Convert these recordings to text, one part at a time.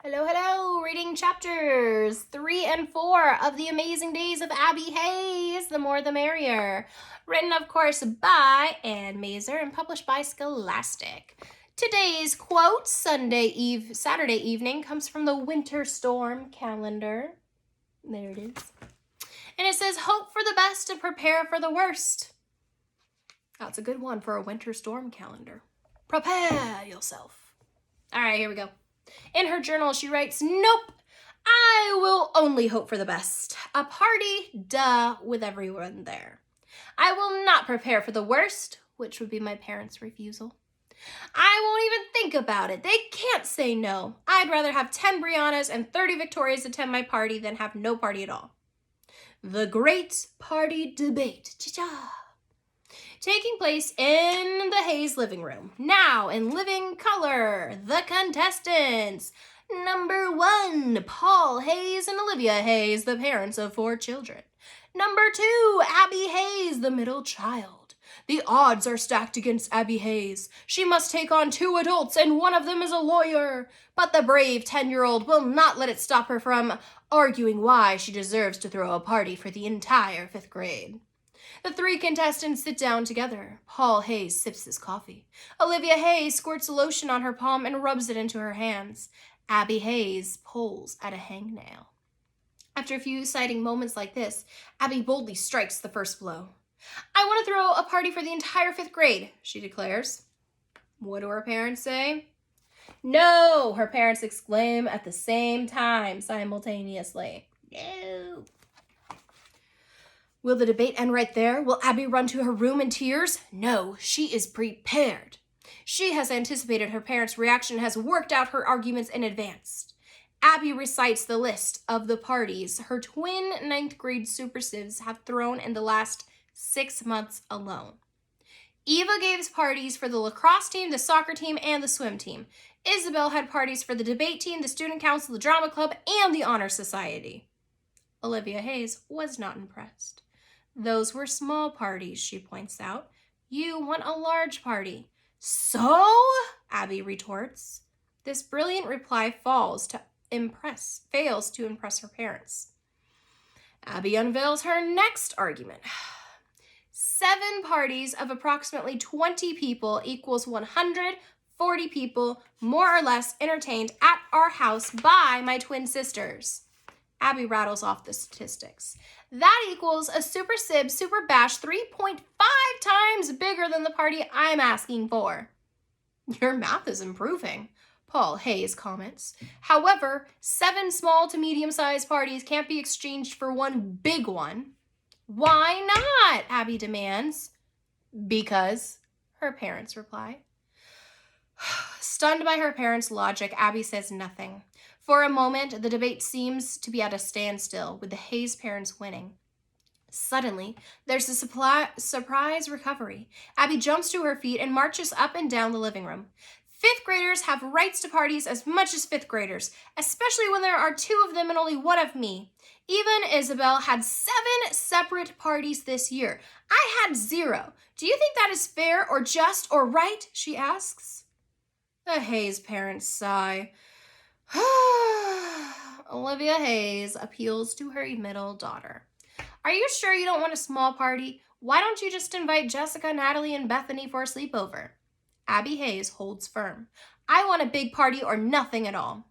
Hello, hello! Reading chapters 3 and 4 of The Amazing Days of Abby Hayes, The More the Merrier. Written, of course, by Anne Mazer and published by Scholastic. Today's quote, Saturday evening, comes from the Winter Storm calendar. There it is. And it says, hope for the best and prepare for the worst. That's a good one for a Winter Storm calendar. Prepare yourself. All right, here we go. In her journal, she writes, nope, I will only hope for the best. A party, duh, with everyone there. I will not prepare for the worst, which would be my parents' refusal. I won't even think about it. They can't say no. I'd rather have 10 Briannas and 30 Victorias attend my party than have no party at all. The Great Party Debate. Cha-cha. Taking place in the Hayes living room. Now, in living color, the contestants. Number 1, Paul Hayes and Olivia Hayes, the parents of 4 children. Number 2, Abby Hayes, the middle child. The odds are stacked against Abby Hayes. She must take on 2 adults, and one of them is a lawyer. But the brave 10-year-old will not let it stop her from arguing why she deserves to throw a party for the entire 5th grade. The 3 contestants sit down together. Paul Hayes sips his coffee. Olivia Hayes squirts lotion on her palm and rubs it into her hands. Abby Hayes pulls at a hangnail. After a few exciting moments like this, Abby boldly strikes the first blow. I want to throw a party for the entire 5th grade, she declares. What do her parents say? No, her parents exclaim at the same time, simultaneously. No. Will the debate end right there? Will Abby run to her room in tears? No, she is prepared. She has anticipated her parents' reaction, has worked out her arguments in advance. Abby recites the list of the parties her twin 9th grade super sieves have thrown in the last 6 months alone. Eva gave parties for the lacrosse team, the soccer team, and the swim team. Isabel had parties for the debate team, the student council, the drama club, and the honor society. Olivia Hayes was not impressed. Those were small parties, she points out. You want a large party. So? Abby retorts. This brilliant reply fails to impress her parents. Abby unveils her next argument. 7 parties of approximately 20 people equals 140 people, more or less, entertained at our house by my twin sisters. Abby rattles off the statistics. That equals a super sib, super bash 3.5 times bigger than the party I'm asking for. Your math is improving, Paul Hayes comments. However, 7 small to medium-sized parties can't be exchanged for one big one. Why not? Abby demands. Because, her parents reply. Stunned by her parents' logic, Abby says nothing. For a moment, the debate seems to be at a standstill, with the Hayes parents winning. Suddenly, there's a surprise recovery. Abby jumps to her feet and marches up and down the living room. 5th graders have rights to parties as much as 5th graders, especially when there are 2 of them and only 1 of me. Even Isabel had 7 separate parties this year. I had 0. Do you think that is fair or just or right? She asks. The Hayes parents sigh. Olivia Hayes appeals to her middle daughter. Are you sure you don't want a small party? Why don't you just invite Jessica, Natalie, and Bethany for a sleepover? Abby Hayes holds firm. I want a big party or nothing at all.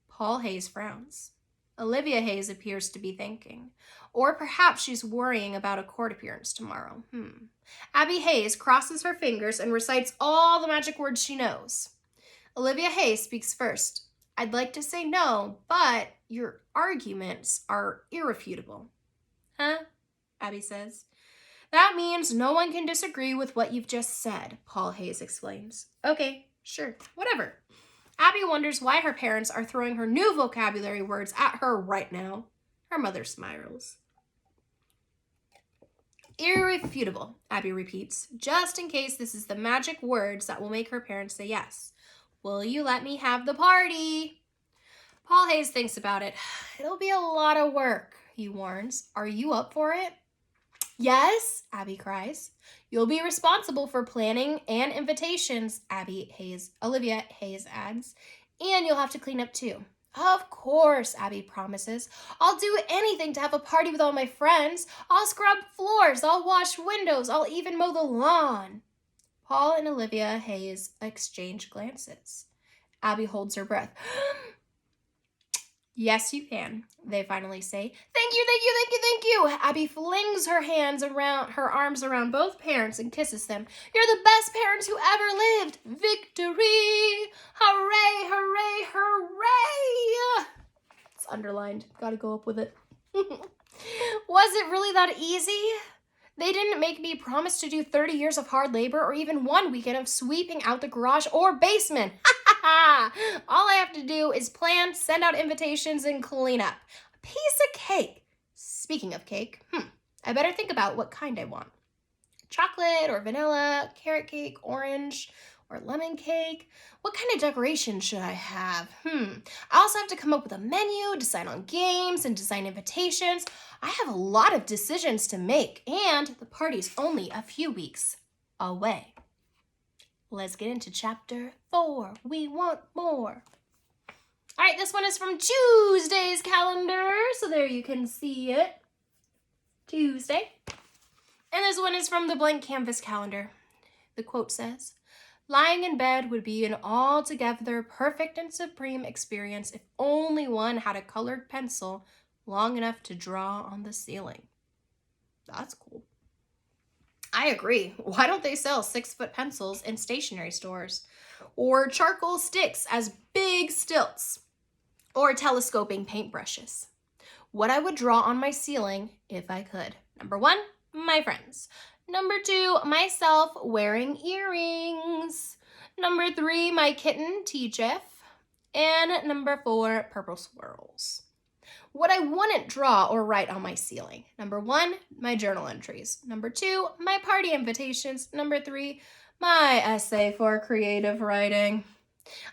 Paul Hayes frowns. Olivia Hayes appears to be thinking. Or perhaps she's worrying about a court appearance tomorrow. Abby Hayes crosses her fingers and recites all the magic words she knows. Olivia Hayes speaks first. I'd like to say no, but your arguments are irrefutable. Huh? Abby says. That means no one can disagree with what you've just said, Paul Hayes explains. Okay, sure, whatever. Abby wonders why her parents are throwing her new vocabulary words at her right now. Her mother smiles. Irrefutable, Abby repeats, just in case this is the magic words that will make her parents say yes. Will you let me have the party? Paul Hayes thinks about it. It'll be a lot of work, he warns. Are you up for it? Yes, Abby cries. You'll be responsible for planning and invitations, Olivia Hayes adds. And you'll have to clean up too. Of course, Abby promises. I'll do anything to have a party with all my friends. I'll scrub floors, I'll wash windows, I'll even mow the lawn. Paul and Olivia Hayes exchange glances. Abby holds her breath. Yes, you can, they finally say. Thank you, thank you, thank you, thank you. Abby flings her arms around both parents and kisses them. You're the best parents who ever lived. Victory! Hooray, hooray, hooray! It's underlined. Gotta go up with it. Was it really that easy? They didn't make me promise to do 30 years of hard labor or even 1 weekend of sweeping out the garage or basement. All I have to do is plan, send out invitations, and clean up. A piece of cake. Speaking of cake, I better think about what kind I want. Chocolate or vanilla, carrot cake, orange, or lemon cake. What kind of decoration should I have? I also have to come up with a menu, decide on games, and design invitations. I have a lot of decisions to make, and the party's only a few weeks away. Let's get into chapter 4. We want more. All right, this one is from Tuesday's calendar, so there you can see it. Tuesday. And this one is from the blank canvas calendar. The quote says, lying in bed would be an altogether perfect and supreme experience if only one had a colored pencil long enough to draw on the ceiling. That's cool. I agree. Why don't they sell 6-foot pencils in stationery stores? Or charcoal sticks as big stilts? Or telescoping paintbrushes? What I would draw on my ceiling if I could. Number 1, my friends. Number 2, myself wearing earrings. Number 3, my kitten, T-Jeff. And number 4, purple swirls. What I wouldn't draw or write on my ceiling. Number 1, my journal entries. Number 2, my party invitations. Number 3, my essay for creative writing.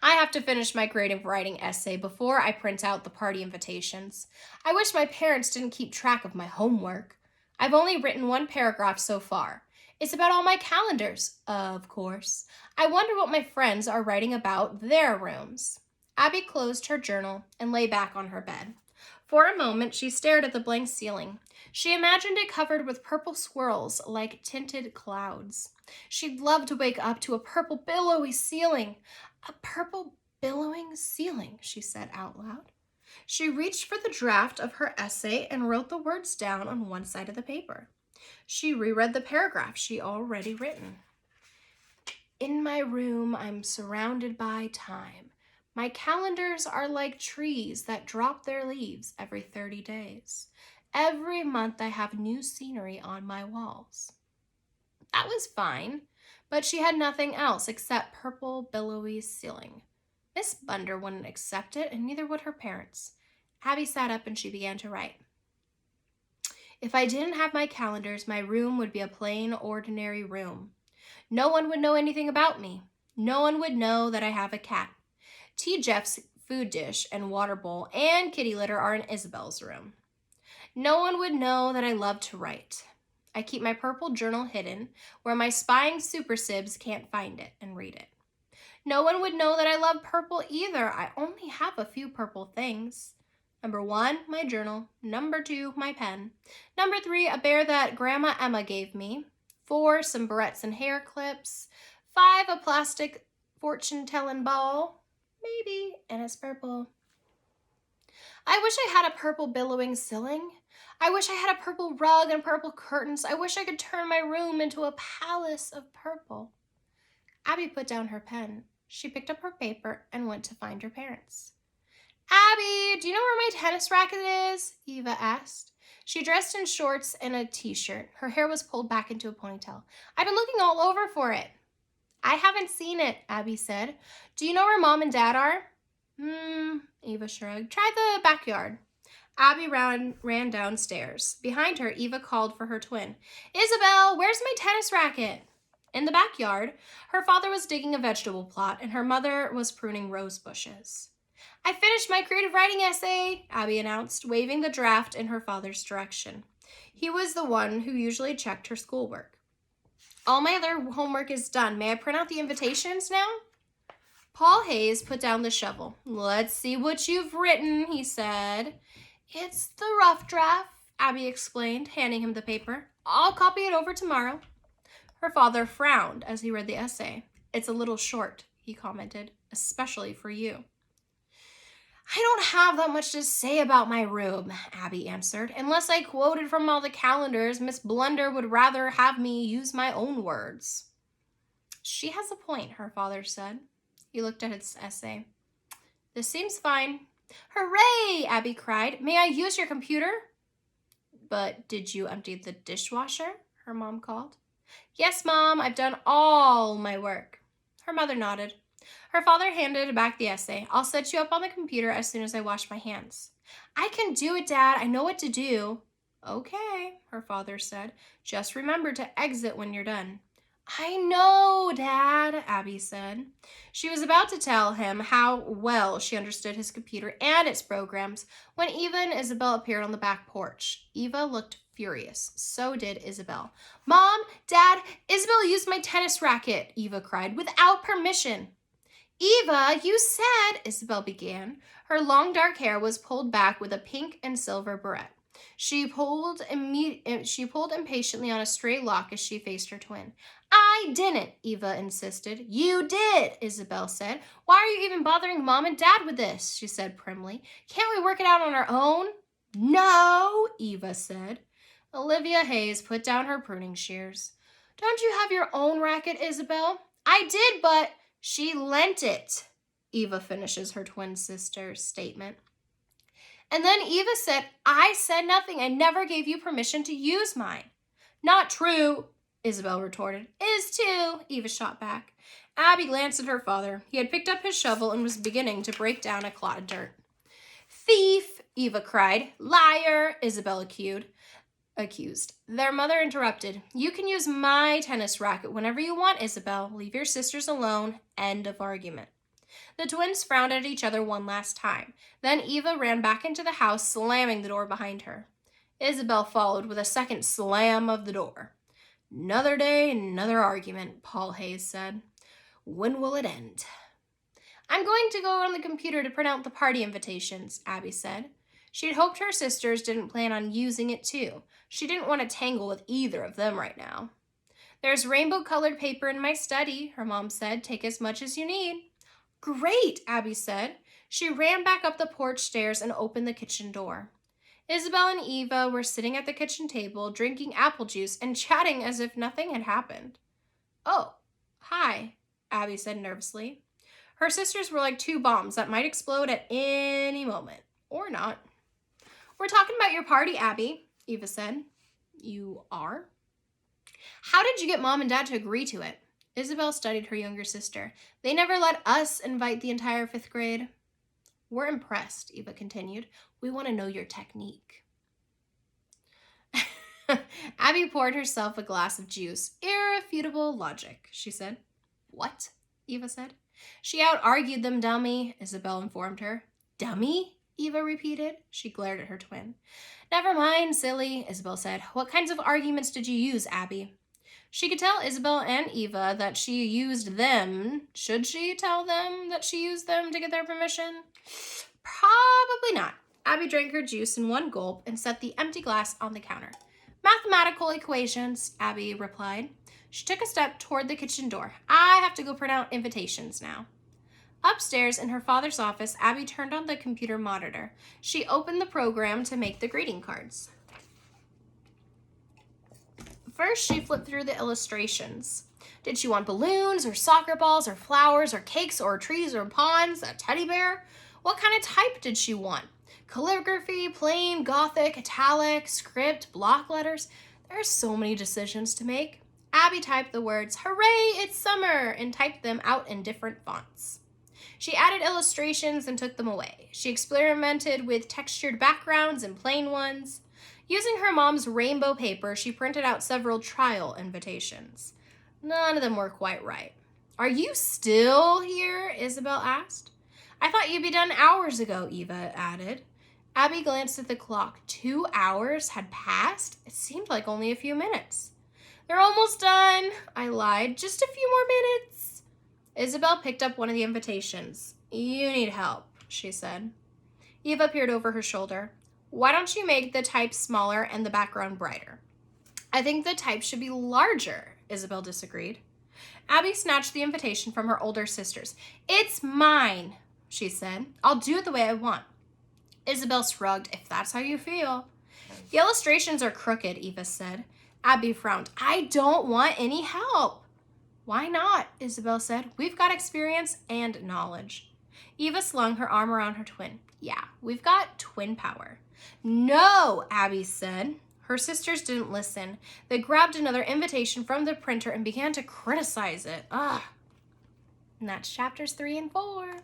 I have to finish my creative writing essay before I print out the party invitations. I wish my parents didn't keep track of my homework. I've only written 1 paragraph so far. It's about all my calendars, of course. I wonder what my friends are writing about their rooms. Abby closed her journal and lay back on her bed. For a moment, she stared at the blank ceiling. She imagined it covered with purple swirls like tinted clouds. She'd love to wake up to a purple billowy ceiling. A purple billowing ceiling, she said out loud. She reached for the draft of her essay and wrote the words down on one side of the paper. She reread the paragraph she'd already written. In my room, I'm surrounded by time. My calendars are like trees that drop their leaves every 30 days. Every month I have new scenery on my walls. That was fine, but she had nothing else except purple billowy ceiling. Miss Bunder wouldn't accept it, and neither would her parents. Abby sat up and she began to write. If I didn't have my calendars, my room would be a plain, ordinary room. No one would know anything about me. No one would know that I have a cat. T-Jeff's food dish and water bowl and kitty litter are in Isabel's room. No one would know that I love to write. I keep my purple journal hidden where my spying super sibs can't find it and read it. No one would know that I love purple either. I only have a few purple things. Number 1, my journal. Number 2, my pen. Number 3, a bear that Grandma Emma gave me. 4, some barrettes and hair clips. 5, a plastic fortune-telling ball. Maybe, and it's purple. I wish I had a purple billowing ceiling. I wish I had a purple rug and purple curtains. I wish I could turn my room into a palace of purple. Abby put down her pen. She picked up her paper and went to find her parents. Abby, do you know where my tennis racket is? Eva asked. She dressed in shorts and a t-shirt. Her hair was pulled back into a ponytail. I've been looking all over for it. I haven't seen it, Abby said. Do you know where Mom and Dad are? Eva shrugged. Try the backyard. Abby ran downstairs. Behind her, Eva called for her twin. Isabel, where's my tennis racket? In the backyard, her father was digging a vegetable plot and her mother was pruning rose bushes. I finished my creative writing essay, Abby announced, waving the draft in her father's direction. He was the one who usually checked her schoolwork. All my other homework is done. May I print out the invitations now? Paul Hayes put down the shovel. "Let's see what you've written," he said. "It's the rough draft," Abby explained, handing him the paper. "I'll copy it over tomorrow." Her father frowned as he read the essay. "It's a little short," he commented, "especially for you." "I don't have that much to say about my room," Abby answered. "Unless I quoted from all the calendars, Miss Blunder would rather have me use my own words." "She has a point," her father said. He looked at his essay. "This seems fine." "Hooray!" Abby cried. "May I use your computer?" "But did you empty the dishwasher?" her mom called. "Yes, Mom, I've done all my work." Her mother nodded. Her father handed back the essay. "I'll set you up on the computer as soon as I wash my hands." "I can do it, Dad. I know what to do." "Okay," her father said. "Just remember to exit when you're done." "I know, Dad," Abby said. She was about to tell him how well she understood his computer and its programs when Eva and Isabel appeared on the back porch. Eva looked furious. So did Isabel. "Mom, Dad, Isabel used my tennis racket," Eva cried, "without permission." "Eva, you said," Isabel began. Her long dark hair was pulled back with a pink and silver beret. She pulled impatiently on a stray lock as she faced her twin. "I didn't," Eva insisted. "You did," Isabel said. "Why are you even bothering Mom and Dad with this?" she said primly. "Can't we work it out on our own?" "No," Eva said. Olivia Hayes put down her pruning shears. "Don't you have your own racket, Isabel?" "I did, but..." "She lent it," Eva finishes her twin sister's statement. And then Eva said, "I said nothing. I never gave you permission to use mine." "Not true," Isabel retorted. "Is too," Eva shot back. Abby glanced at her father. He had picked up his shovel and was beginning to break down a clod of dirt. "Thief," Eva cried. "Liar," Isabel accused. Their mother interrupted. "You can use my tennis racket whenever you want, Isabel. Leave your sisters alone." End of argument. The twins frowned at each other one last time. Then Eva ran back into the house, slamming the door behind her. Isabel followed with a second slam of the door. "Another day, another argument," Paul Hayes said. "When will it end?" "I'm going to go on the computer to print out the party invitations," Abby said. She had hoped her sisters didn't plan on using it too. She didn't want to tangle with either of them right now. "There's rainbow-colored paper in my study," her mom said. "Take as much as you need." "Great," Abby said. She ran back up the porch stairs and opened the kitchen door. Isabel and Eva were sitting at the kitchen table, drinking apple juice and chatting as if nothing had happened. "Oh, hi," Abby said nervously. Her sisters were like two bombs that might explode at any moment. Or not. "We're talking about your party, Abby," Eva said. "You are?" "How did you get Mom and Dad to agree to it?" Isabel studied her younger sister. "They never let us invite the entire 5th grade." "We're impressed," Eva continued. "We want to know your technique." Abby poured herself a glass of juice. "Irrefutable logic," she said. "What?" Eva said. "She out-argued them, dummy," Isabel informed her. "Dummy?" Eva repeated. She glared at her twin. "Never mind, silly," Isabel said. "What kinds of arguments did you use, Abby?" She could tell Isabel and Eva that she used them. Should she tell them that she used them to get their permission? Probably not. Abby drank her juice in one gulp and set the empty glass on the counter. "Mathematical equations," Abby replied. She took a step toward the kitchen door. "I have to go print out invitations now." Upstairs in her father's office, Abby turned on the computer monitor. She opened the program to make the greeting cards. First, she flipped through the illustrations. Did she want balloons or soccer balls or flowers or cakes or trees or ponds, a teddy bear? What kind of type did she want? Calligraphy, plain, gothic, italic, script, block letters? There are so many decisions to make. Abby typed the words, "Hooray, it's summer," and typed them out in different fonts. She added illustrations and took them away. She experimented with textured backgrounds and plain ones. Using her mom's rainbow paper, she printed out several trial invitations. None of them were quite right. "Are you still here?" Isabel asked. "I thought you'd be done hours ago," Eva added. Abby glanced at the clock. 2 hours had passed? It seemed like only a few minutes. "They're almost done," I lied. "Just a few more minutes." Isabel picked up one of the invitations. You need help, she said. Eva peered over her shoulder. Why don't you make the type smaller and the background brighter? I think the type should be larger, Isabel disagreed. Abby snatched the invitation from her older sisters. It's mine, she said. I'll do it the way I want. Isabel shrugged. If that's how you feel. The illustrations are crooked, Eva said. Abby frowned. I don't want any help. Why not? Isabel said. We've got experience and knowledge. Eva slung her arm around her twin. Yeah, we've got twin power. No, Abby said. Her sisters didn't listen. They grabbed another invitation from the printer and began to criticize it. Ugh. And that's chapters 3 and 4.